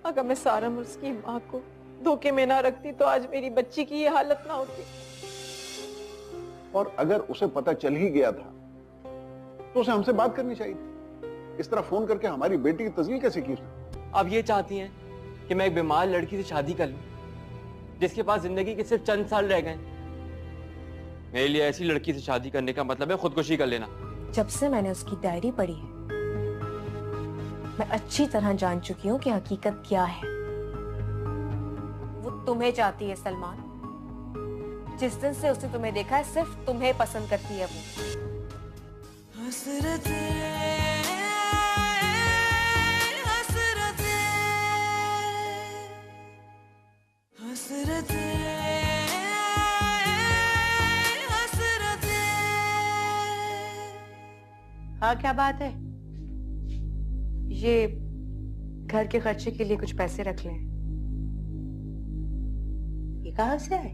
अगर मैं सारा उम्र उसकी माँ को धोखे में ना रखती तो आज मेरी बच्ची की ये हालत ना होती। और अगर उसे पता चल ही गया था तो उसे हमसे बात करनी चाहिए थी। इस तरह फोन करके हमारी बेटी की तस्वीर कैसे की उसने? आप ये चाहती हैं कि मैं एक बीमार लड़की से शादी कर लूं जिसके पास जिंदगी के सिर्फ चंद साल रह गए? मेरे लिए ऐसी लड़की से शादी करने का मतलब है खुदकुशी कर लेना। जब से मैंने उसकी डायरी पढ़ी है मैं अच्छी तरह जान चुकी हूँ कि हकीकत क्या है। वो तुम्हें चाहती है सलमान। जिस दिन से उसने तुम्हें देखा है सिर्फ तुम्हें पसंद करती है वो। हाँ क्या बात है? ये घर के खर्चे के लिए कुछ पैसे रख लें। ये कहाँ से आए?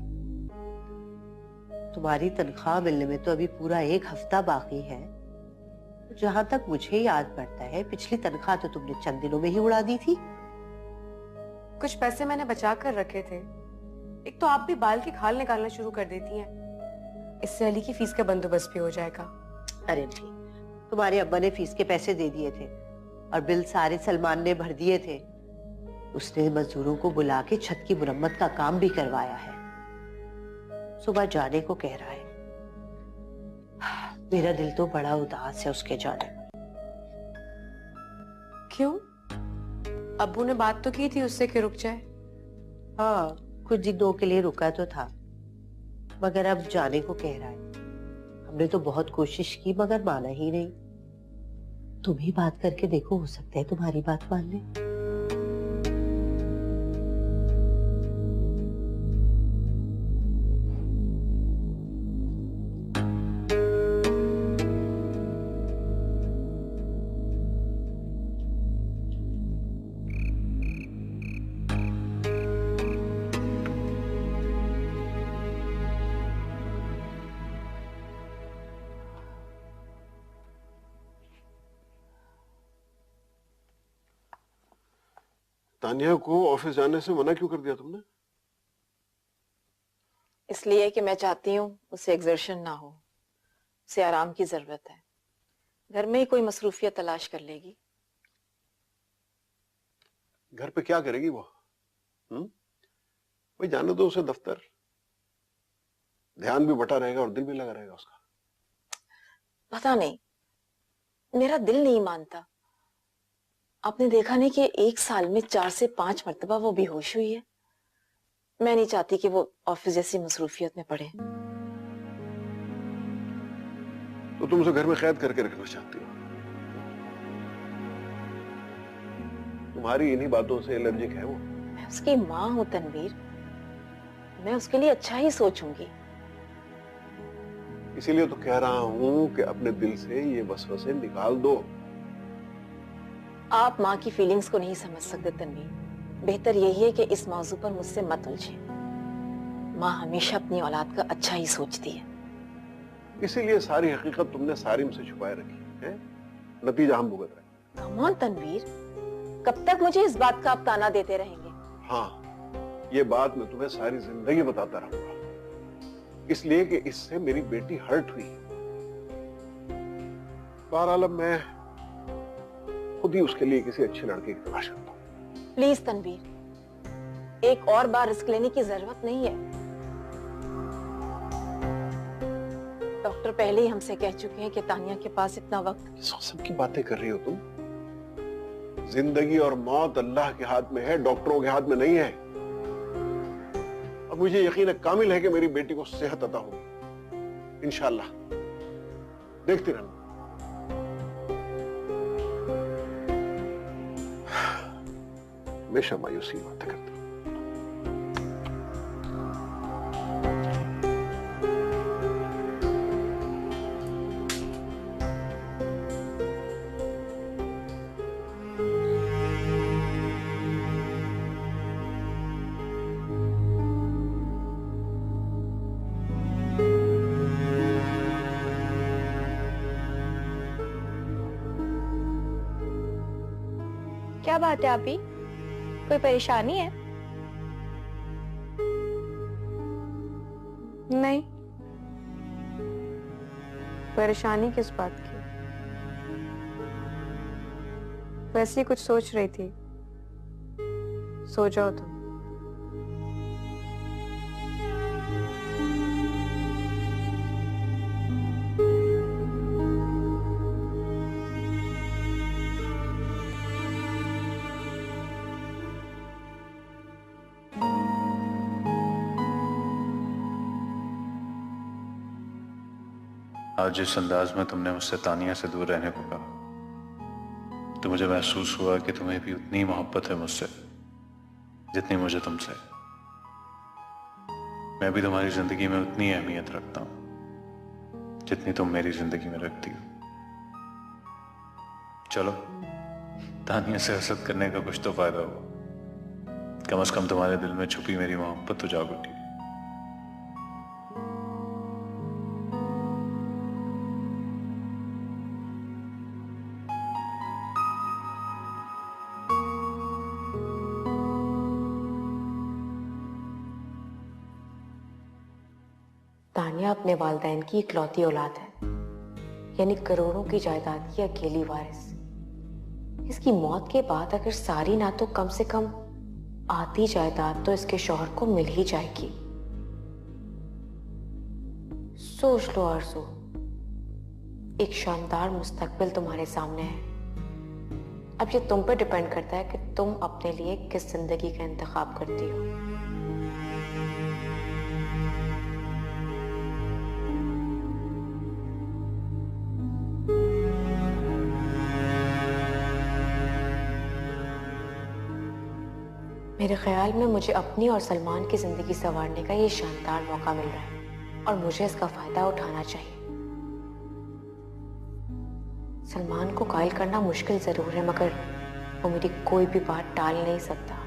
तुम्हारी तनख्वाह मिलने में तो अभी पूरा 1 हफ्ता बाकी है। जहां तक मुझे याद पड़ता है पिछली तनख्वाह तो तुमने चंद दिनों में ही उड़ा दी थी। कुछ पैसे मैंने बचा कर रखे थे। एक तो आप भी बाल की खाल निकालना शुरू कर देती हैं। इससे अली की फीस का बंदोबस्त भी हो जाएगा। अरे नहीं, तुम्हारे अब्बा ने फीस के पैसे दे दिए थे और बिल सारे सलमान ने भर दिए थे। उसने मजदूरों को बुला के छत की मुरम्मत का काम भी करवाया है। सुबह जाने को कह रहा है। मेरा दिल तो बड़ा उदास है उसके जाने में। क्यों? अब्बू ने बात तो की थी उससे कि रुक जाए। हाँ, कुछ दिनों के लिए रुका तो था मगर अब जाने को कह रहा है। हमने तो बहुत कोशिश की मगर माना ही नहीं। तुम ही बात करके देखो, हो सकता है तुम्हारी बात मान ले। तानिया को ऑफिस जाने से मना क्यों कर दिया तुमने? इसलिए कि मैं चाहती हूँ उसे एग्जर्शन ना हो, उसे आराम की जरूरत है। घर में ही कोई मसरूफियत तलाश कर लेगी। घर पे क्या करेगी वो? भाई जाने दो उसे दफ्तर। ध्यान भी बटा रहेगा और दिल भी लगा रहेगा उसका। पता नहीं, मेरा दिल नहीं मानता। आपने देखा नहीं कि 1 साल में 4 से 5 मर्तबा वो बेहोश हुई है। मैं नहीं चाहती कि वो ऑफिस जैसी मसरूफियत में पड़े। तो तुम उसे घर में कैद करके रखना चाहती हो? तुम्हारी इन्हीं बातों से एलर्जिक है वो। मैं उसकी माँ हूं तनवीर, मैं उसके लिए अच्छा ही सोचूंगी। इसीलिए तो कह रहा हूं कि अपने दिल से ये वसवसे निकाल दो। आप माँ की फीलिंग्स को नहीं समझ सकते तनवीर। बेहतर यही है कि इस मौजू पर मुझसे मत उलझे। माँ हमेशा अपनी औलाद का अच्छा ही सोचती है। इसीलिए सारी हकीकत तुमने सारिम से छुपाए रखी है। नतीजा हम भुगत रहे। कम ऑन तनवीर, कब तक मुझे इस बात का आप ताना देते रहेंगे? हाँ, ये बात मैं तुम्हें सारी जिंदगी बताता रहूंगा, इसलिए कि इससे मेरी बेटी हर्ट हुई। बहरहाल अब मैं खुद ही उसके लिए किसी अच्छे लड़के की तलाश करता हूं। प्लीज तनवीर, एक और बार रिस्क लेने की जरूरत नहीं है। डॉक्टर पहले ही हमसे कह चुके हैं कि तानिया के पास इतना वक्त। किस किस्म की बातें कर रही हो तुम? जिंदगी और मौत अल्लाह के हाथ में है, डॉक्टरों के हाथ में नहीं है। अब मुझे यकीन कामिल है कि मेरी बेटी को सेहत अता होगी इंशाअल्लाह। देखते रहना। हमेशा मायूसी की बातें करते। क्या बात है आपी? कोई परेशानी है? नहीं, परेशानी किस बात की? वैसे ही कुछ सोच रही थी। सो जाओ तुम। आज जिस अंदाज में तुमने मुझसे तानिया से दूर रहने को कहा, तो मुझे महसूस हुआ कि तुम्हें भी उतनी मोहब्बत है मुझसे जितनी मुझे तुमसे। मैं भी तुम्हारी जिंदगी में उतनी अहमियत रखता हूं जितनी तुम मेरी जिंदगी में रखती हो। चलो, तानिया से हसद करने का कुछ तो फायदा हुआ। कम से कम तुम्हारे दिल में छुपी मेरी मोहब्बत तो जाग उठी। तानिया अपने वालिदैन की इकलौती औलाद है, यानी करोड़ों की जायदाद की अकेली वारिस। इसकी मौत के बाद अगर सारी ना तो कम से कम आधी जायदाद तो इसके शौहर को मिल ही जाएगी। सोच लो आरज़ू, एक शानदार मुस्तकबिल तुम्हारे सामने है। अब ये तुम पर डिपेंड करता है कि तुम अपने लिए किस जिंदगी का इंतखाब करती हो। मेरे ख्याल में मुझे अपनी और सलमान की जिंदगी संवारने का ये शानदार मौका मिल रहा है और मुझे इसका फायदा उठाना चाहिए। सलमान को कायल करना मुश्किल जरूर है, मगर वो मेरी कोई भी बात टाल नहीं सकता।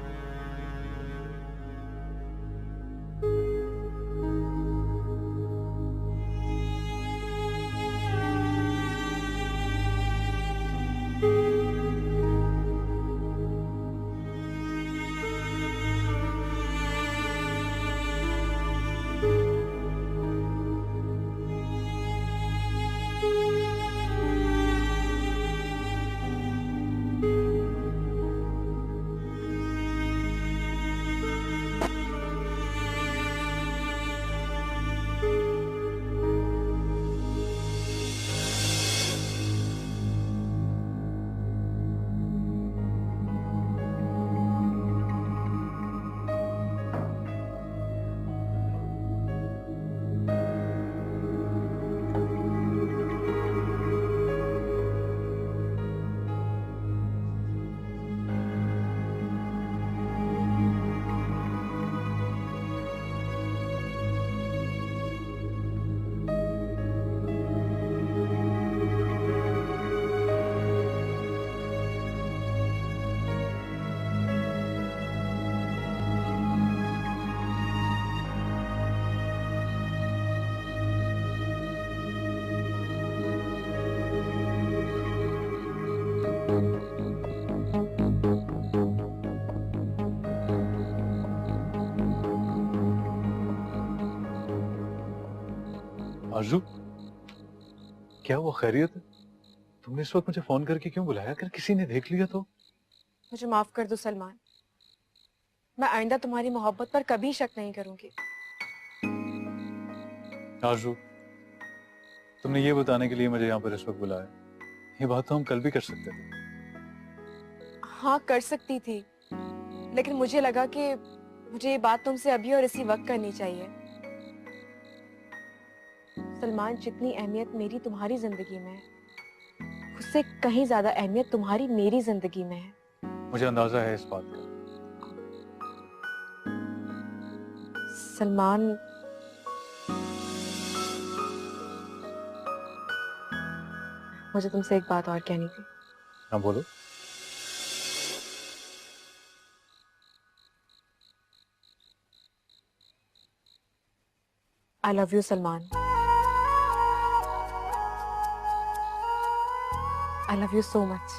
आरज़ू, क्या वो खैरियत है? तुमने इस वक्त मुझे फोन करके क्यों बुलाया? अगर किसी ने देख लिया तो? मुझे माफ कर दो सलमान, मैं आइंदा तुम्हारी मोहब्बत पर कभी शक नहीं करूंगी। आरज़ू, तुमने ये बताने के लिए मुझे यहाँ पर इस वक्त बुलाया। ये बात तो हम कल भी कर सकते थे। हाँ कर सकती थी, लेकिन मुझे लगा कि मुझे ये बात तुमसे अभी और इसी वक्त करनी चाहिए। सलमान, जितनी अहमियत मेरी तुम्हारी जिंदगी में है, उससे कहीं ज्यादा अहमियत तुम्हारी मेरी जिंदगी में है। मुझे अंदाजा है इस बात का। सलमान, मुझे तुमसे एक बात और कहनी थी। हाँ बोलो। I love you Salman. I love you so much.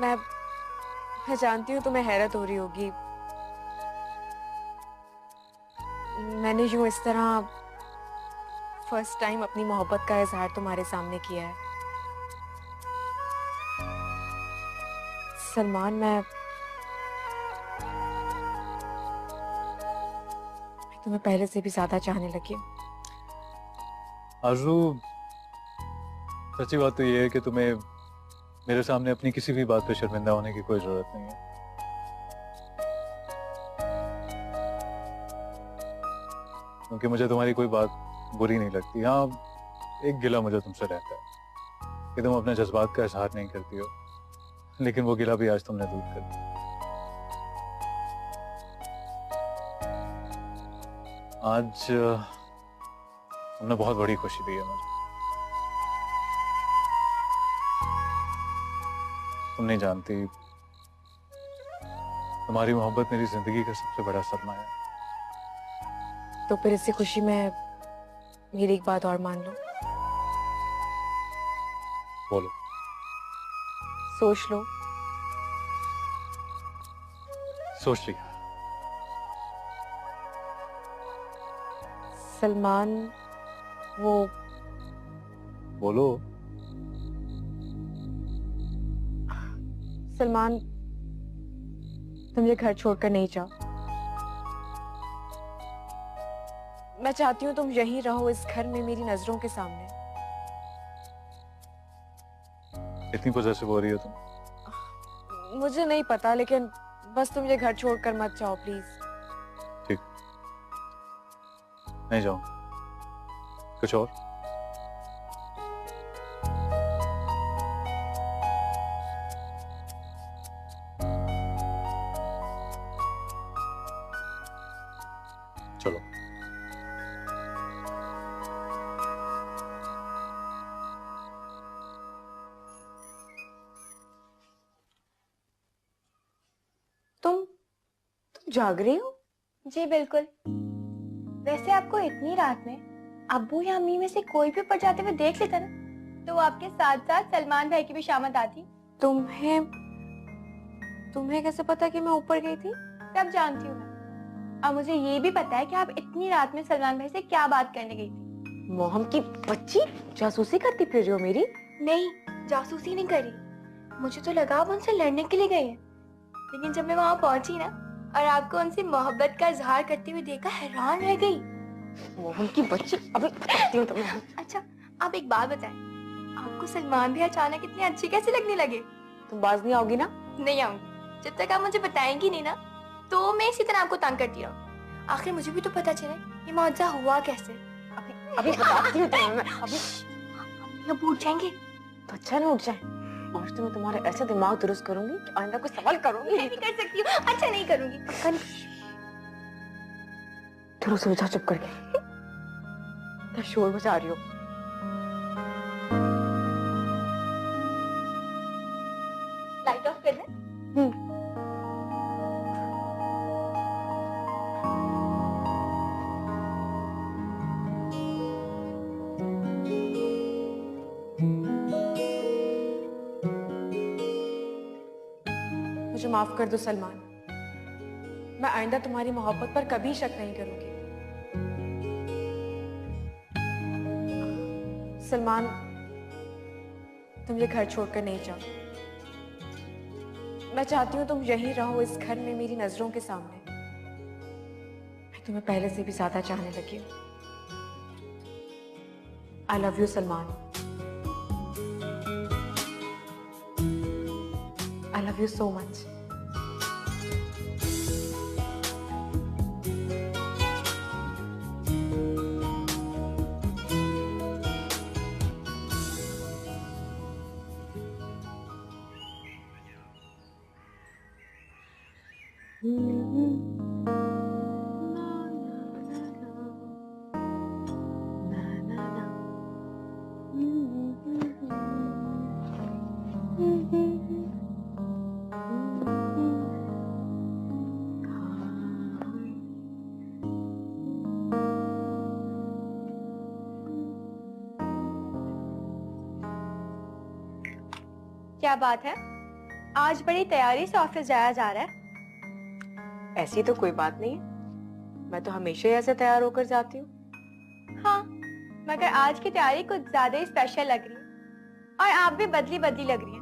मैं जानती हूँ तुम्हें हैरत हो रही होगी। मैंने यूं इस तरह फर्स्ट टाइम अपनी मोहब्बत का इजहार तुम्हारे सामने किया है। सलमान, मैं तुम्हें पहले से भी ज्यादा चाहने लगी हूँ। आरज़ू, सच्ची बात तो ये है कि तुम्हें मेरे सामने अपनी किसी भी बात पे शर्मिंदा होने की कोई जरूरत नहीं है। क्योंकि मुझे तुम्हारी कोई बात बुरी नहीं लगती। हाँ, एक गिला मुझे तुमसे रहता है कि तुम अपने जज्बात का इजहार नहीं करती हो, लेकिन वो गिला भी आज तुमने दूर कर दिया। आज तुमने बहुत बड़ी खुशी दी है मुझे। तुम नहीं जानती, तुम्हारी मोहब्बत मेरी जिंदगी का सबसे बड़ा सरमाया है। तो फिर इससे खुशी में मेरी एक बात और मान लो। बोलो। सोच लो। सोच लिया। सलमान, वो बोलो। सलमान, तुम ये घर छोड़कर नहीं जाओ। मैं चाहती हूँ तुम यहीं रहो, इस घर में, मेरी नजरों के सामने। इतनी पॉसेसिव हो रही हो तुम। मुझे नहीं पता, लेकिन बस तुम ये घर छोड़कर मत जाओ प्लीज। ठीक, नहीं जाऊं। कुछ और? चलो। तुम जाग रही हो? जी बिल्कुल। वैसे आपको इतनी रात में अब्बू या अम्मी में से कोई भी ऊपर जाते हुए देख लेता ना, तो वो आपके साथ साथ सलमान भाई की भी शामत आती। तुम्हें तुम्हें कैसे पता कि मैं ऊपर गई थी? सब जानती हूँ मैं। अब मुझे ये भी पता है कि आप इतनी रात में सलमान भाई से क्या बात करने गई थी। मोहम की बच्ची, जासूसी करती फिर रही हो मेरी? नहीं, जासूसी नहीं करी। मुझे तो लगा आप उनसे लड़ने के लिए गए हैं, लेकिन जब मैं वहां पहुंची ना और आपको उनसे मोहब्बत का इजहार करते हुए देखा, हैरान रह गई। मोहम की बच्ची, अभी बताती हूँ तुम्हें। अच्छा, आप एक बात बताएं, आपको सलमान भी अचानक इतने अच्छे कैसे लगने लगे? तुम बाज नहीं आओगी ना? नहीं आऊंगी। जब तक आप मुझे बताएंगी नहीं ना, तो मैं इसी तरह आपको तंग करती रहूं। आखिर मुझे भी तो पता चले ये मुआवजा हुआ कैसे। अभी बताती हूँ तुम्हें मैं। अभी अब उठ जाएंगे तो अच्छा ना उठ जाए। और तो मैं तुम्हारे ऐसे दिमाग दुरुस्त करूंगी कि आइंदा कोई सवाल करूंगी मैं भी कर सकती हूँ। अच्छा नहीं करूंगी। पक्का नहीं। थोड़ा सो जा चुप करके। क्या शोर मचा रही हो? लाइट ऑफ कर दें? मुझे माफ कर दो सलमान। मैं आइंदा तुम्हारी मोहब्बत पर कभी शक नहीं करूंगी। सलमान, तुम ये घर छोड़कर नहीं जाओ। मैं चाहती हूँ तुम यहीं रहो, इस घर में, मेरी नजरों के सामने। मैं तुम्हें पहले से भी ज्यादा चाहने लगी हूँ। I love you Salman. I love you so much. क्या बात है? आज बड़ी तैयारी से ऑफिस जाया जा रहा है। ऐसी तो कोई बात नहीं है, मैं तो हमेशा ही ऐसे तैयार होकर जाती हूँ। हाँ, मगर आज की तैयारी कुछ ज्यादा ही स्पेशल लग रही है और आप भी बदली बदली लग रही हैं।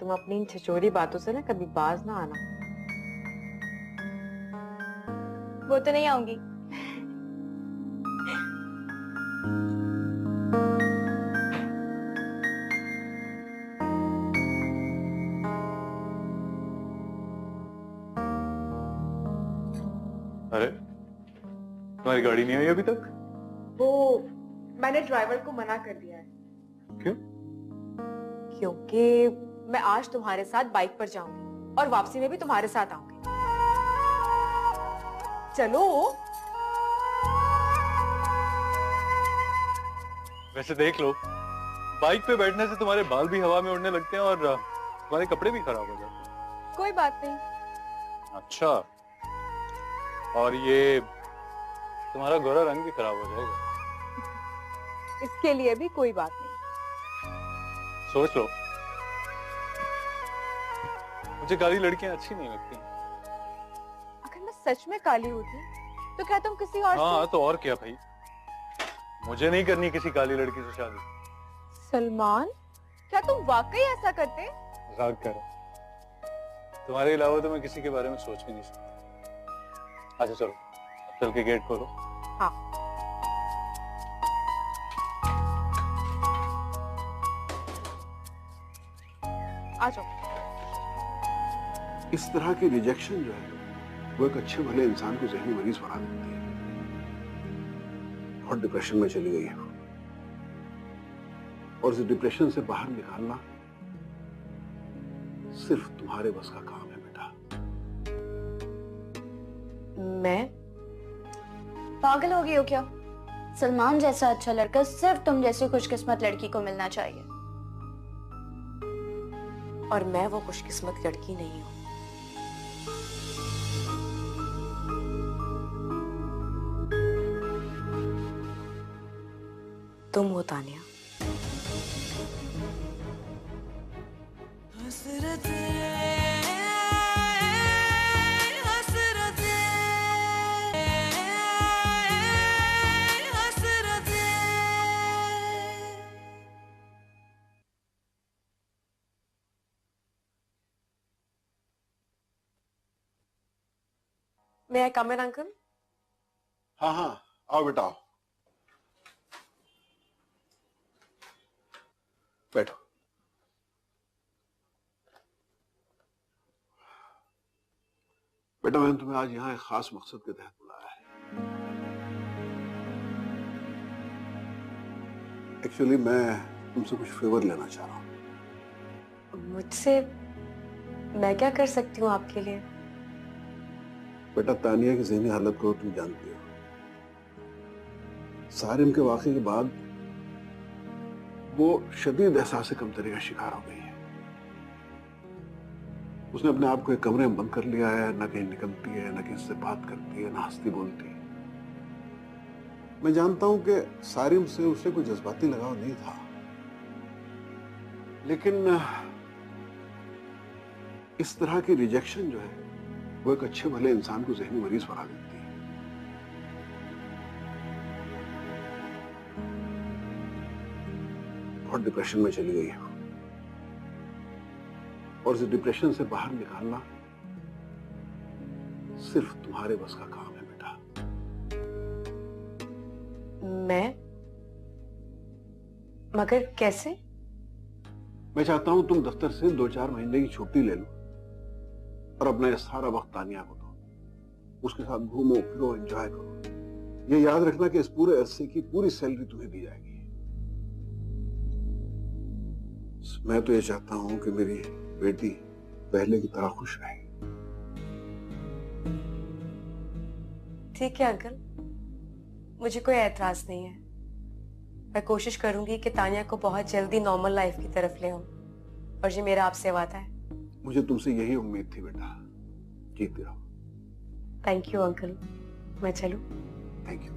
तुम अपनी इन छिछोरी बातों से ना कभी बाज ना आना। वो तो नहीं आऊंगी। अरे तुम्हारी गाड़ी नहीं आई अभी तक? वो मैंने ड्राइवर को मना कर दिया है। क्यों? क्योंकि मैं आज तुम्हारे साथ बाइक पर जाऊंगी और वापसी में भी तुम्हारे साथ आऊंगी। चलो। वैसे देख लो, बाइक पे बैठने से तुम्हारे बाल भी हवा में उड़ने लगते हैं और तुम्हारे कपड़े भी खराब हो जाते हैं। कोई बात नहीं। अच्छा, और ये तुम्हारा गोरा रंग भी खराब हो जाएगा। इसके लिए भी कोई बात नहीं। सोच लो, मुझे काली लड़कियां अच्छी नहीं लगती। अगर मैं सच में काली होती तो क्या तुम किसी और हाँ तो और क्या भाई, मुझे नहीं करनी किसी काली लड़की से शादी। सलमान, क्या तुम वाकई ऐसा करते? मजाक करो, तुम्हारे अलावा तो मैं किसी के बारे में सोच भी नहीं सकता। अच्छा चलो, अब चल के गेट खोलो। हाँ। आ जाओ। इस तरह की रिजेक्शन जो है वो एक अच्छे भले इंसान को जहनी मरीज बना देती है और डिप्रेशन में चली गई है और इस डिप्रेशन से बाहर निकालना सिर्फ तुम्हारे बस का काम है बेटा। मैं पागल हो गई हो क्या? सलमान जैसा अच्छा लड़का सिर्फ तुम जैसी खुशकिस्मत लड़की को मिलना चाहिए। और मैं वो खुशकिस्मत लड़की नहीं हूं। तुम हो Tania. May I come in, uncle? हाँ हाँ, आओ बेटा आओ, बैठो। बेटा मैंने तुम्हें आज यहाँ एक खास मकसद के तहत बुलाया है। एक्चुअली मैं तुमसे कुछ फेवर लेना चाह रहा हूँ। मुझसे? मैं क्या कर सकती हूँ आपके लिए? बेटा तानिया की ज़हनी हालत को तुम जानती हो। सारिम के वाक़े के बाद वो शदीद एहसास कमतरी का शिकार हो गई है। उसने अपने आप को एक कमरे में बंद कर लिया है, ना कहीं निकलती है, ना किसी से बात करती है, ना हंसती बोलती है। मैं जानता हूं कि सारिम से उसे कोई जज्बाती लगाव नहीं था, लेकिन इस तरह की रिजेक्शन जो है वो एक अच्छे भले इंसान को ज़हनी मरीज बना देती है। और डिप्रेशन में चली गई है और इस डिप्रेशन से बाहर निकालना सिर्फ तुम्हारे बस का काम है बेटा। मैं? मगर कैसे? मैं चाहता हूं तुम दफ्तर से 2-4 महीने की छुट्टी ले लो और अपना ये सारा वक्त तानिया को दो। उसके साथ घूमो फिरो, एंजॉय करो। ये याद रखना कि इस पूरे अरसे की पूरी सैलरी तुम्हें दी जाएगी। मैं तो ये चाहता हूं कि मेरी बेटी पहले की तरह खुश रहे। ठीक है अंकल, मुझे कोई एतराज नहीं है। मैं कोशिश करूंगी कि तानिया को बहुत जल्दी नॉर्मल लाइफ की तरफ ले आऊं, और ये मेरा आपसे वादा है। मुझे तुमसे यही उम्मीद थी बेटा। जीते रहो। Thank you uncle. मैं चलूं? Thank you.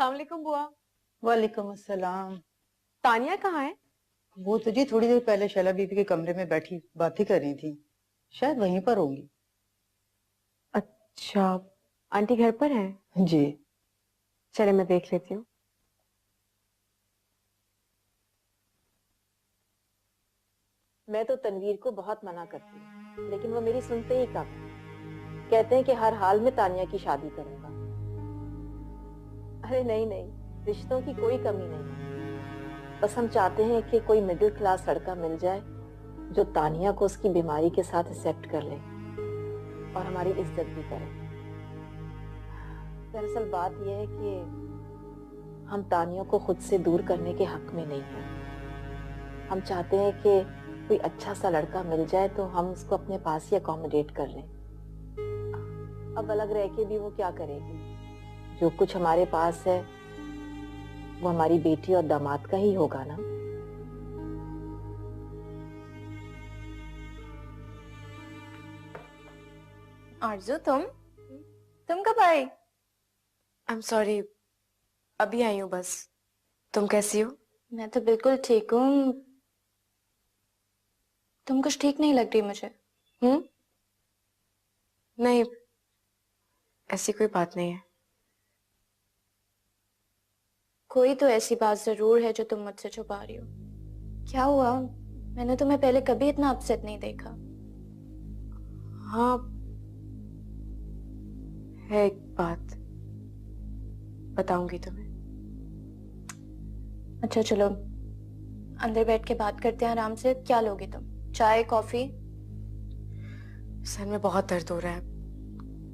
अस्सलाम बुआ। वालेकुम अस्सलाम। तानिया कहाँ है? वो तो जी थोड़ी देर पहले शैला बीबी के कमरे में बैठी बातें कर रही थी, शायद वहीं पर होंगी। अच्छा, आंटी घर पर है? जी। चले मैं देख लेती हूँ। मैं तो तनवीर को बहुत मना करती हूँ, लेकिन वो मेरी सुनते ही कम है। कहते हैं कि हर हाल में तानिया की शादी करूंगा। अरे नहीं नहीं, रिश्तों की कोई कमी नहीं है। बस हम चाहते हैं कि कोई मिडिल क्लास लड़का मिल जाए जो तानिया को उसकी बीमारी के साथ एक्सेप्ट कर ले और हमारी इज्जत भी करे। दरअसल बात यह है कि हम तानिया को खुद से दूर करने के हक में नहीं हैं। हम चाहते हैं कि कोई अच्छा सा लड़का मिल जाए तो हम उसको अपने पास ही अकोमोडेट कर लें। अब अलग रह के भी वो क्या करेगी? जो कुछ हमारे पास है वो हमारी बेटी और दामाद का ही होगा ना। आरजू, तुम कब आई? आई एम सॉरी, अभी आई हूँ बस। तुम कैसी हो? मैं तो बिल्कुल ठीक हूँ। तुम कुछ ठीक नहीं लग रही मुझे। नहीं, ऐसी कोई बात नहीं है। कोई तो ऐसी बात जरूर है जो तुम मुझसे छुपा रही हो। क्या हुआ? मैंने तुम्हें पहले कभी इतना अपसेट नहीं देखा। हाँ, है एक बात, बताऊंगी तुम्हें। अच्छा चलो, अंदर बैठ के बात करते हैं आराम से। क्या लोगे तुम? चाय, कॉफी? सर में बहुत दर्द हो रहा है,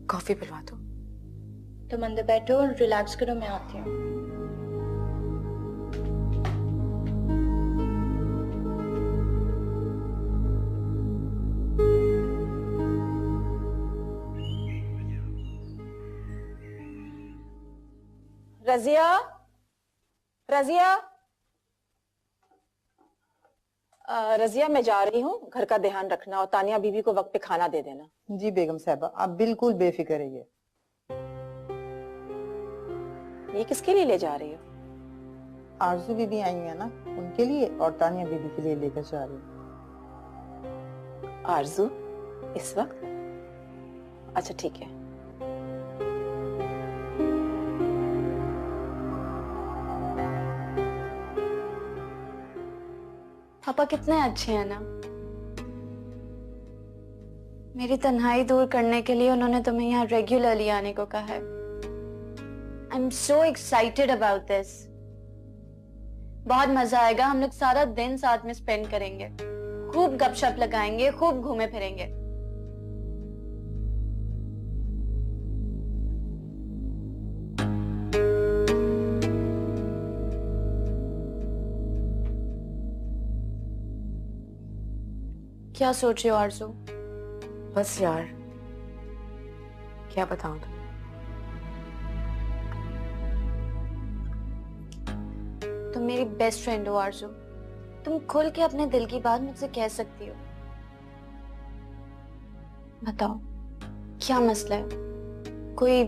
कॉफी पिलवा दो। तुम अंदर बैठो और रिलैक्स करो, मैं आती हूँ। रजिया, रजिया, रजिया मैं जा रही हूँ। घर का ध्यान रखना और तानिया बीबी को वक्त पे खाना दे देना। जी बेगम साहबा, आप बिल्कुल बेफिक्र रहिए। ये किसके लिए ले जा रही हो? आरजू बीबी आई है ना, उनके लिए, और तानिया बीबी के लिए लेकर जा रही हूँ। आरजू इस वक्त? अच्छा ठीक है। पापा कितने अच्छे हैं ना। मेरी तन्हाई दूर करने के लिए उन्होंने तुम्हें यहाँ रेगुलरली आने को कहा है। I am so excited about this. बहुत मजा आएगा, हम लोग सारा दिन साथ में स्पेंड करेंगे, खूब गपशप लगाएंगे, खूब घूमे फिरेंगे। क्या सोच रहे हो आरज़ू? बस यार, क्या बताऊं तुम्हें। तुम मेरी बेस्ट फ्रेंड हो आरज़ू। तुम खुल के अपने दिल की बात मुझसे कह सकती हो। बताओ क्या मसला है? कोई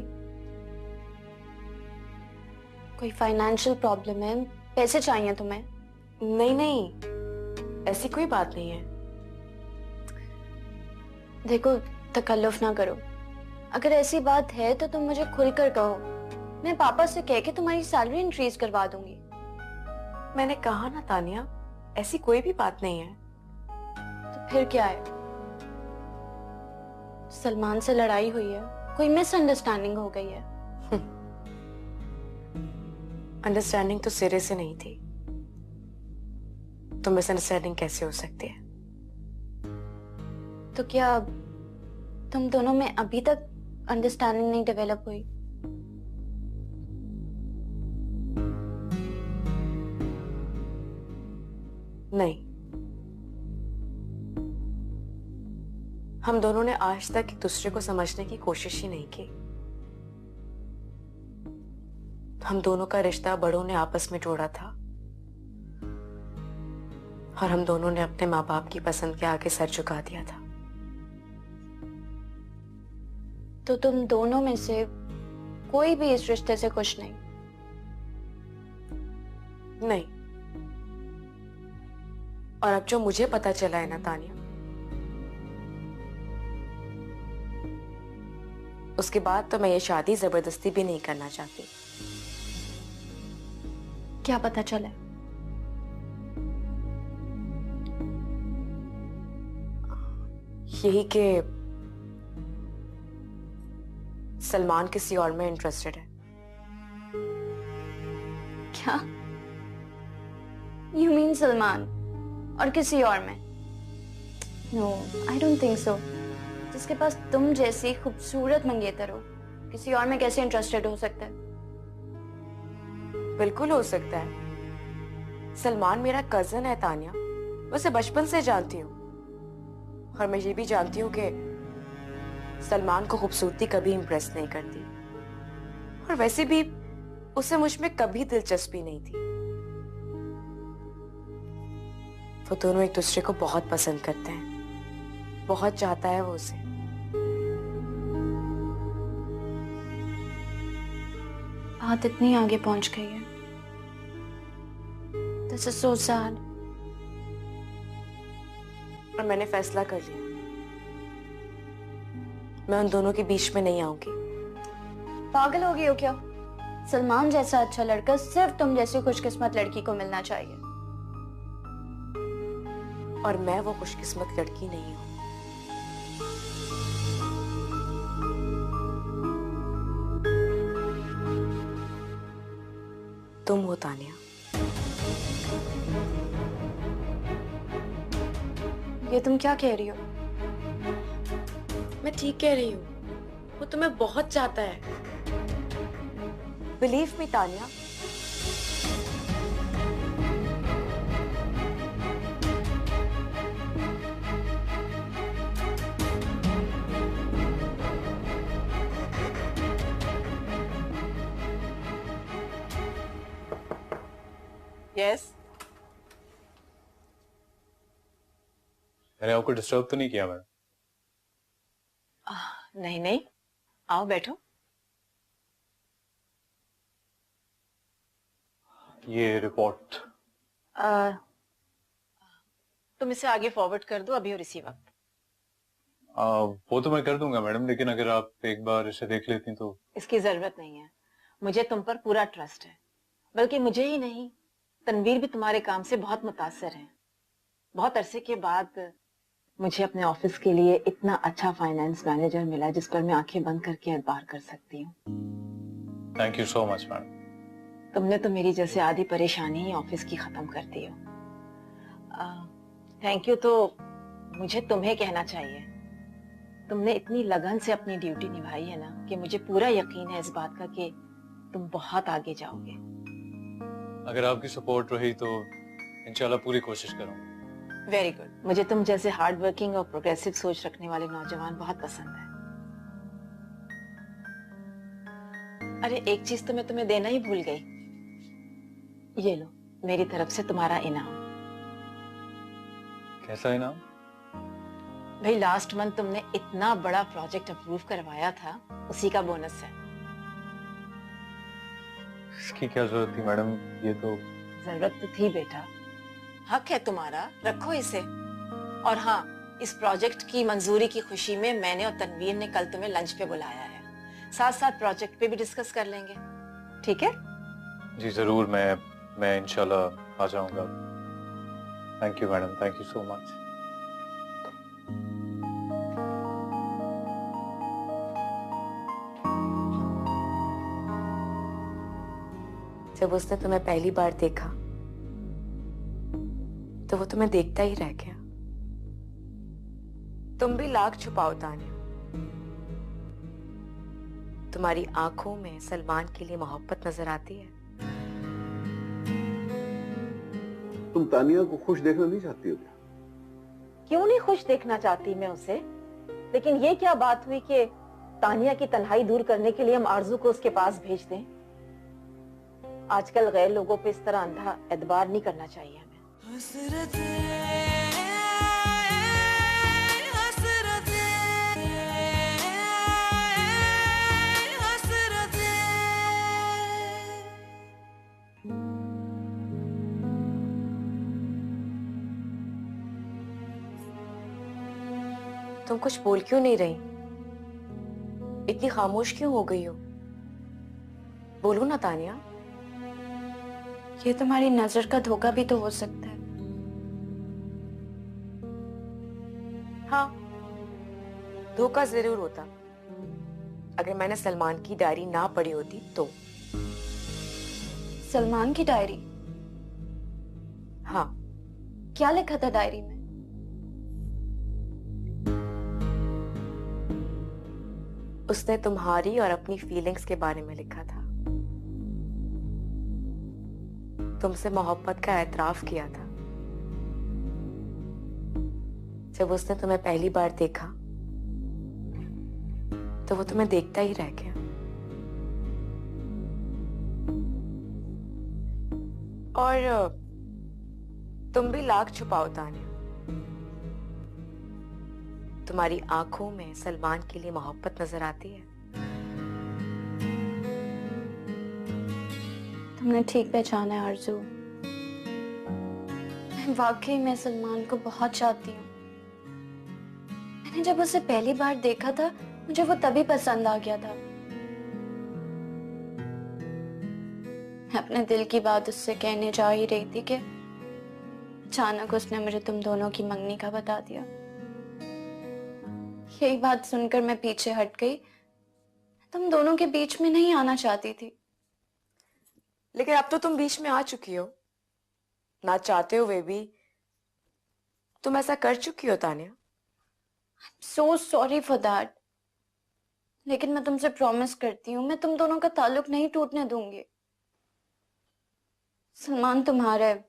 फाइनेंशियल प्रॉब्लम है? पैसे चाहिए तुम्हें? नहीं नहीं, ऐसी कोई बात नहीं है। देखो, तकल्लुफ ना करो। अगर ऐसी बात है तो तुम मुझे खुलकर कहो। मैं पापा से कह के तुम्हारी सैलरी इंक्रीज करवा दूंगी। मैंने कहा ना तानिया, ऐसी कोई भी बात नहीं है। तो फिर क्या है? सलमान से लड़ाई हुई है, कोई मिसअंडरस्टैंडिंग हो गई है। अंडरस्टैंडिंग तो सिरे से नहीं थी, तो मिसअंडरस्टैंडिंग कैसे हो सकती है? तो क्या तुम दोनों में अभी तक अंडरस्टैंडिंग नहीं डेवलप हुई? नहीं, हम दोनों ने आज तक एक दूसरे को समझने की कोशिश ही नहीं की। हम दोनों का रिश्ता बड़ों ने आपस में जोड़ा था और हम दोनों ने अपने माँ बाप की पसंद के आगे सर झुका दिया था। तो तुम दोनों में से कोई भी इस रिश्ते से खुश नहीं? नहीं। और अब जो मुझे पता चला है ना तानिया, उसके बाद तो मैं ये शादी जबरदस्ती भी नहीं करना चाहती। क्या पता चला? यही कि सलमान किसी और में इंटरेस्टेड है। क्या? यू मीन सलमान और किसी और में? No, I don't think so. जिसके पास तुम जैसी खूबसूरत मंगेतर हो, किसी और में कैसे इंटरेस्टेड हो सकता है? बिल्कुल हो सकता है। सलमान मेरा कजन है तानिया, मैं उसे बचपन से जानती हूँ। और मैं ये भी जानती हूँ कि सलमान को खूबसूरती कभी इंप्रेस नहीं करती, और वैसे भी उसे मुझ में कभी दिलचस्पी नहीं थी। वो दोनों एक दूसरे को बहुत पसंद करते हैं, बहुत चाहता है वो उसे। बात इतनी आगे पहुंच गई है। This is so sad. और मैंने फैसला कर लिया, मैं उन दोनों के बीच में नहीं आऊंगी। पागल हो गई हो क्या? सलमान जैसा अच्छा लड़का सिर्फ तुम जैसी खुशकिस्मत लड़की को मिलना चाहिए। और मैं वो खुशकिस्मत लड़की नहीं हूं। तुम हो तानिया। ये तुम क्या कह रही हो? मैं ठीक कह रही हूँ, वो तुम्हें बहुत चाहता है। Believe me Tania. यस। मैंने आपको डिस्टर्ब तो नहीं किया मैडम? नहीं नहीं, आओ बैठो। ये रिपोर्ट तुम इसे आगे फॉरवर्ड कर दो अभी और इसी वक्त। वो तो मैं कर दूंगा मैडम, लेकिन अगर आप एक बार इसे देख लेती तो। इसकी जरूरत नहीं है, मुझे तुम पर पूरा ट्रस्ट है। बल्कि मुझे ही नहीं, तनवीर भी तुम्हारे काम से बहुत मुतासर है। बहुत अरसे के बाद मुझे अपने ऑफिस के लिए इतना अच्छा फाइनेंस मैनेजर मिला जिस पर मैं आंखें बंद करके एतबार कर सकती हूँ। Thank you so much madam. तुमने तो मेरी जैसे आधी परेशानी ही ऑफिस की खत्म कर दी हो। थैंक यू तो मुझे तुम्हें कहना चाहिए। तुमने इतनी लगन से अपनी ड्यूटी निभाई है ना कि मुझे पूरा यकीन है इस बात का कि तुम बहुत आगे जाओगे। अगर आपकी सपोर्ट रही तो इंशाल्लाह पूरी कोशिश करूंगा। Very good. मुझे तुम जैसे हार्ड वर्किंग और प्रोग्रेसिव सोच रखने वाले नौजवान बहुत पसंद है। अरे एक चीज तो मैं तुम्हें देना ही भूल गई। ये लो, मेरी तरफ से तुम्हारा इनाम। कैसा इनाम? भाई लास्ट मंथ तुमने इतना बड़ा प्रोजेक्ट अप्रूव करवाया था, उसी का बोनस है। इसकी क्या जरूरत थी मैडम? ये तो जरूरत तो थी बेटा, हक है तुम्हारा, रखो इसे। और हाँ, इस प्रोजेक्ट की मंजूरी की खुशी में मैंने और तनवीर ने कल तुम्हें लंच पे बुलाया है। साथ साथ प्रोजेक्ट पे भी डिस्कस कर लेंगे, ठीक है? जी जरूर, मैं इंशाल्लाह आ जाऊंगा। Thank you madam, thank you so much. जब उसने तुम्हें पहली बार देखा तो वो तुम्हें देखता ही रह गया। तुम भी लाख छुपाओ तानिया, तुम्हारी आंखों में सलमान के लिए मोहब्बत नजर आती है। तुम तानिया को खुश देखना नहीं चाहती हो क्या? क्यों नहीं खुश देखना चाहती मैं उसे, लेकिन ये क्या बात हुई कि तानिया की तन्हाई दूर करने के लिए हम आरजू को उसके पास भेज दें? आजकल गैर लोगों पे इस तरह अंधा एतबार नहीं करना चाहिए हमें। तुम कुछ बोल क्यों नहीं रही? इतनी खामोश क्यों हो गई हो? बोलो ना तानिया। ये तुम्हारी नजर का धोखा भी तो हो सकता है। हाँ, धोखा जरूर होता अगर मैंने सलमान की डायरी ना पढ़ी होती तो। सलमान की डायरी? हाँ, क्या लिखा था डायरी में? उसने तुम्हारी और अपनी फीलिंग्स के बारे में लिखा था। तुमसे मोहब्बत का एतराफ किया था। जब उसने तुम्हें पहली बार देखा तो वो तुम्हें देखता ही रह गया। और तुम भी लाख छुपाओ तानिया, तुम्हारी आंखों में सलमान के लिए मोहब्बत नजर आती है। तुमने ठीक पहचाना है आरजू। मैं वाकई में सलमान को बहुत चाहती हूँ। मैंने जब उसे पहली बार देखा था मुझे वो तभी पसंद आ गया था। मैं अपने दिल की बात उससे कहने जा ही रही थी कि अचानक उसने मुझे तुम दोनों की मंगनी का बता दिया। यही बात सुनकर मैं पीछे हट गई। तुम दोनों के बीच में नहीं आना चाहती थी, लेकिन अब तो तुम बीच में आ चुकी हो। ना चाहते हुए भी तुम ऐसा कर चुकी हो Tania. So sorry for that. लेकिन मैं तुमसे प्रॉमिस करती हूँ मैं तुम दोनों का ताल्लुक नहीं टूटने दूंगी। सलमान तुम्हारा है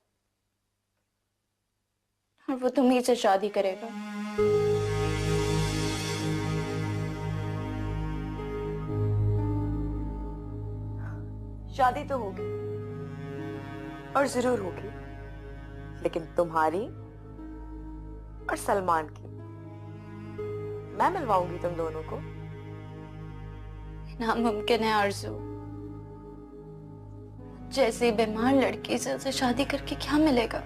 और वो तुम्ही से शादी करेगा। शादी तो होगी और जरूर होगी, लेकिन तुम्हारी और सलमान की। मैं मिलवाऊंगी तुम दोनों को। नामुमकिन है आरजू। जैसी बीमार लड़की से उसे शादी करके क्या मिलेगा?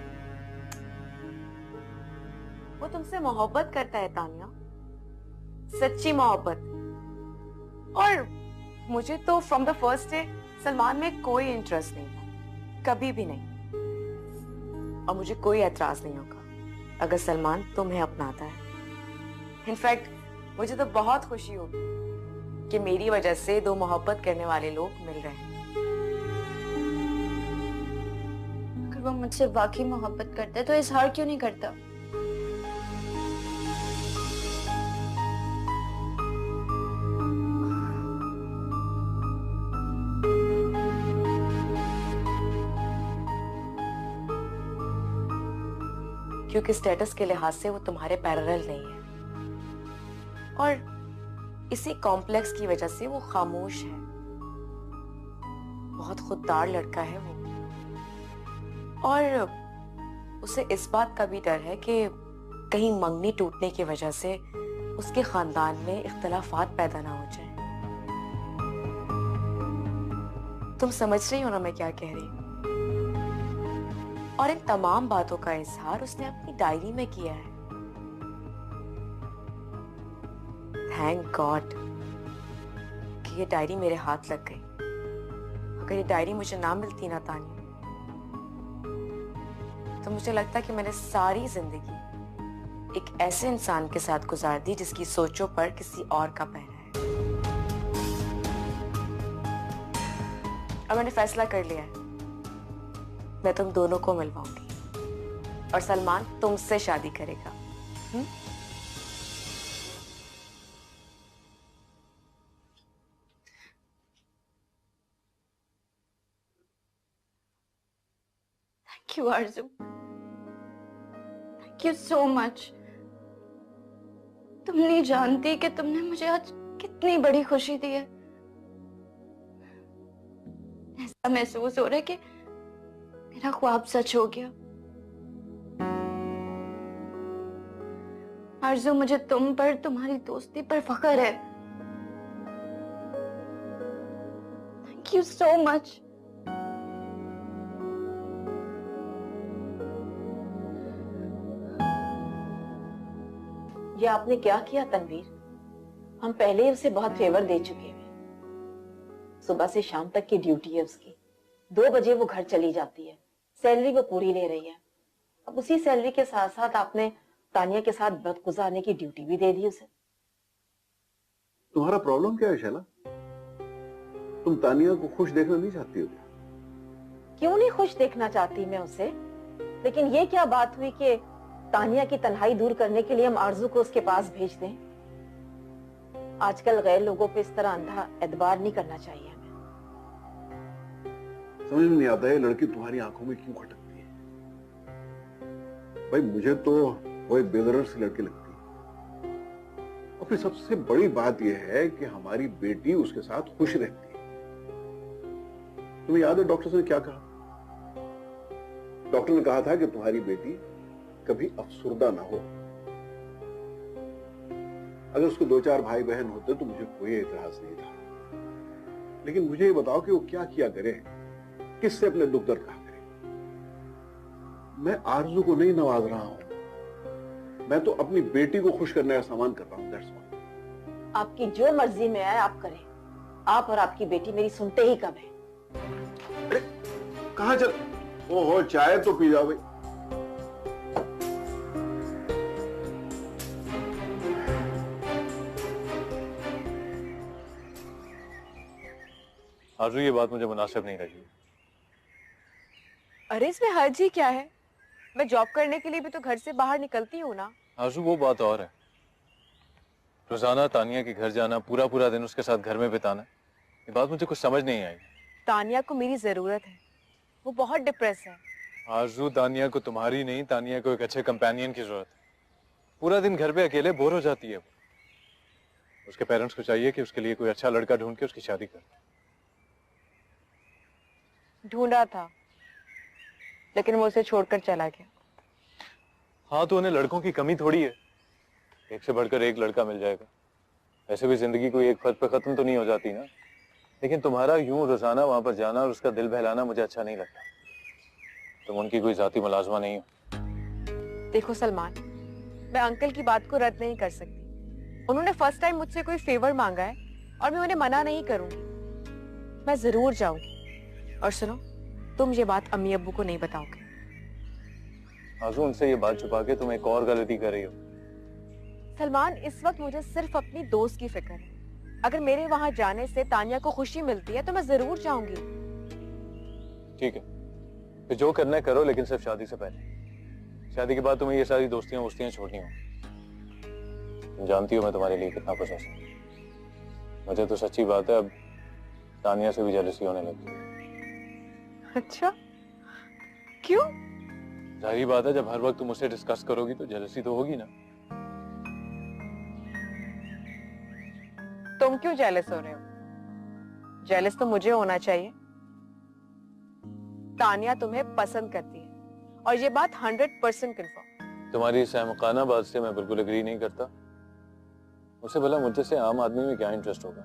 वो तुमसे मोहब्बत करता है तानिया, सच्ची मोहब्बत। और मुझे तो from the first day Salman में कोई इंटरेस्ट नहीं था, कभी भी नहीं। और मुझे कोई एतराज नहीं होगा अगर सलमान तुम्हें अपनाता है। इनफैक्ट मुझे तो बहुत खुशी होगी कि मेरी वजह से दो मोहब्बत करने वाले लोग मिल रहे हैं। अगर वो मुझसे वाकई मोहब्बत करता है तो इजहार क्यों नहीं करता? क्योंकि स्टेटस के लिहाज से वो तुम्हारे पैरेलल नहीं है और इसी कॉम्प्लेक्स की वजह से वो खामोश है। बहुत खुददार लड़का है वो, और उसे इस बात का भी डर है कि कहीं मंगनी टूटने की वजह से उसके खानदान में इख्तलाफात पैदा ना हो जाए। तुम समझ रही हो ना मैं क्या कह रही हूँ? और इन तमाम बातों का इजहार उसने अपनी डायरी में किया है। थैंक गॉड कि ये डायरी मेरे हाथ लग गई। अगर ये डायरी मुझे ना मिलती ना तानिया, तो मुझे लगता कि मैंने सारी जिंदगी एक ऐसे इंसान के साथ गुजार दी जिसकी सोचों पर किसी और का पहरा है। अब मैंने फैसला कर लिया है, मैं तुम दोनों को मिलवाऊंगी और सलमान तुमसे शादी करेगा। Thank you Aarzoo, thank you so much. तुम नहीं जानती कि तुमने मुझे आज कितनी बड़ी खुशी दी है। ऐसा महसूस हो रहा है कि मेरा ख्वाब सच हो गया। आरजू, मुझे तुम पर, तुम्हारी दोस्ती पर फख्र है। Thank you so much. ये आपने क्या किया तनवीर? हम पहले ही उसे बहुत फेवर दे चुके हैं। सुबह से शाम तक की ड्यूटी है उसकी। 2 बजे वो घर चली जाती है, सैलरी वो पूरी ले रही है। अब उसी सैलरी के साथ साथ आपने तानिया के साथ वक्त गुजारने की ड्यूटी भी दे दी उसे। तुम्हारा प्रॉब्लम क्या है शैला? तुम तानिया को खुश देखना नहीं चाहती हो क्या? क्यों नहीं खुश देखना चाहती मैं उसे, लेकिन ये क्या बात हुई कि तानिया की तन्हाई दूर करने के लिए हम आरजू को उसके पास भेज दें? आजकल गैर लोगों पे इस तरह अंधा एतबार नहीं करना चाहिए हमें। समझ में नहीं आता है लड़की तुम्हारी आंखों में क्यों खटकती है। भाई मुझे तो वो एक बेदरद सी लड़की लगती है, और फिर सबसे बड़ी बात यह है कि हमारी बेटी उसके साथ खुश रहती है। तुम्हें याद है डॉक्टर ने क्या कहा? डॉक्टर ने कहा था कि तुम्हारी बेटी कभी अफसुर्दा ना हो। अगर उसके 2-4 भाई बहन होते तो मुझे कोई एतराज नहीं था, लेकिन मुझे ये बताओ कि वो क्या किया करे, किससे अपने दुख दर्द कहा करे। मैं आरजू को नहीं नवाज रहा हूं, मैं तो अपनी बेटी को खुश करने का सामान कर रहा हूं। That's all. आपकी जो मर्जी में आए आप करें। आप और आपकी बेटी मेरी सुनते ही कब है। अरे कहां चल? ओहो, चाय तो पी जाओ भाई। आरजू, ये बात मुझे मुनासिब नहीं लगी। अरे इसमें हर्ज ही क्या है? मैं जॉब करने के लिए भी तो घर से बाहर निकलती हूँ ना। आरजू, वो बात और है। रोजाना तानिया के घर जाना, पूरा पूरा दिन उसके साथ घर में बिताना, ये बात मुझे कुछ समझ नहीं आई। तानिया को मेरी जरूरत है, वो बहुत डिप्रेस है। आरजू, तानिया को तुम्हारी नहीं, तानिया को एक अच्छे कंपेनियन की जरूरत है। पूरा दिन घर पे अकेले बोर हो जाती है वो। उसके पेरेंट्स को चाहिए कि उसके लिए कोई अच्छा लड़का ढूंढ के उसकी शादी कर। ढूंढा था, लेकिन वो उसे छोड़कर चला गया। हाँ, तो उन्हें लड़कों की कमी थोड़ी है, एक से बढ़कर एक लड़का मिल जाएगा। वैसे भी जिंदगी कोई एक पद पे खत्म तो नहीं हो जाती ना। लेकिन तुम्हारा यूं रोजाना वहां पर जाना और उसका दिल बहलाना मुझे अच्छा नहीं लगता। तुम उनकी कोई जाती मुलाजमा नहीं हो। देखो सलमान, मैं अंकल की बात को रद्द नहीं कर सकती। उन्होंने फर्स्ट टाइम मुझसे कोई फेवर मांगा है और मैं उन्हें मना नहीं करूंगी। मैं जरूर जाऊंगी। और सुनो, तुम ये बात अम्मी अब्बू को नहीं बताओगे। आजू, उनसे ये बात छुपा के तुम एक और गलती कर रही हो। सलमान, इस वक्त मुझे सिर्फ अपनी दोस्त की फिक्र है। अगर मेरे वहां जाने से तानिया को खुशी मिलती है तो मैं जरूर जाऊंगी। ठीक है, फिर जो करना है करो, लेकिन सिर्फ शादी से पहले। शादी के बाद तुम्हें ये सारी दोस्तियां वोस्तियां छोड़नी हो। तुम जानती हो मैं तुम्हारे लिए कितना पसंद हूं। मुझे तो सच्ची बात है, अब तानिया से भी जेलसी होने लगी। अच्छा, क्यों? जाहिर बात है, जब हर वक्त तुम उससे डिस्कस करोगी तो जेलसी तो होगी ना। तुम क्यों जेलस हो रहे हो? जेलस तो मुझे होना चाहिए। तानिया तुम्हें पसंद करती है और ये बात 100% कंफर्म। तुम्हारी इस अहमकाना बात से मैं बिल्कुल एग्री नहीं करता। उसे भला मुझे से आम आदमी में क्या इंटरेस्ट होगा?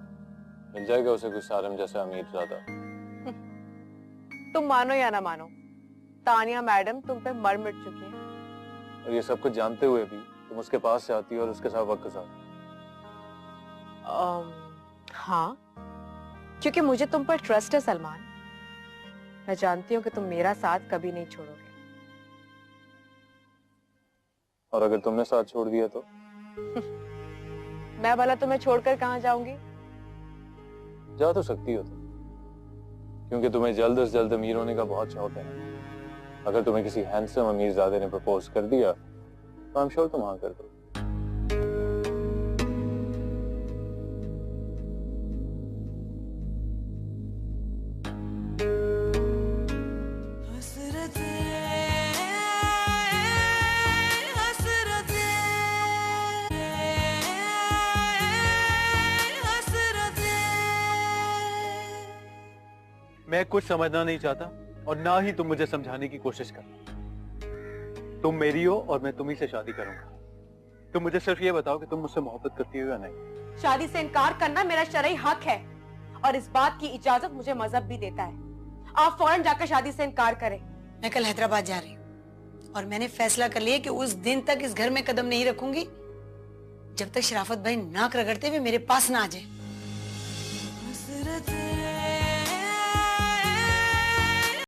मिल जाएगा उसे कोई सारम जैसा अमीर ज्यादा। तुम मानो या ना मानो, तानिया मैडम तुम पे मर मिट चुकी है। और ये सब कुछ जानते हुए भी तुम उसके पास से आती हो और उसके साथ वक्त गुजारती। हाँ, क्योंकि मुझे तुम पर ट्रस्ट है सलमान। मैं जानती हूँ कि तुम मेरा साथ कभी नहीं छोड़ोगे। और अगर तुमने साथ छोड़ दिया तो? मैं भला तुम्हें छोड़कर कहाँ जाऊंगी? जा तो सकती हो तुम, क्योंकि तुम्हें जल्द से जल्द अमीर होने का बहुत शौक है। अगर तुम्हें किसी हैंडसम अमीरजादे ने प्रपोज कर दिया तो आई एम श्योर तुम हाँ कर दो। मैं कुछ समझना नहीं चाहता और ना ही तुम मुझे समझाने की कोशिश करना। तुम मेरी हो और मैं तुम्ही से शादी करूंगा। तुम मुझे सिर्फ ये बताओ कि तुम मुझसे मोहब्बत करती हो या नहीं। शादी से इनकार करना मेरा शरई हक है और इस बात की इजाजत मुझे मजहब भी देता है। आप फौरन जाकर शादी से इनकार करें। मैं कल हैदराबाद जा रही हूँ और मैंने फैसला कर लिया कि उस दिन तक इस घर में कदम नहीं रखूंगी जब तक शराफत भाई नाक रगड़ते हुए मेरे पास ना आ जाए।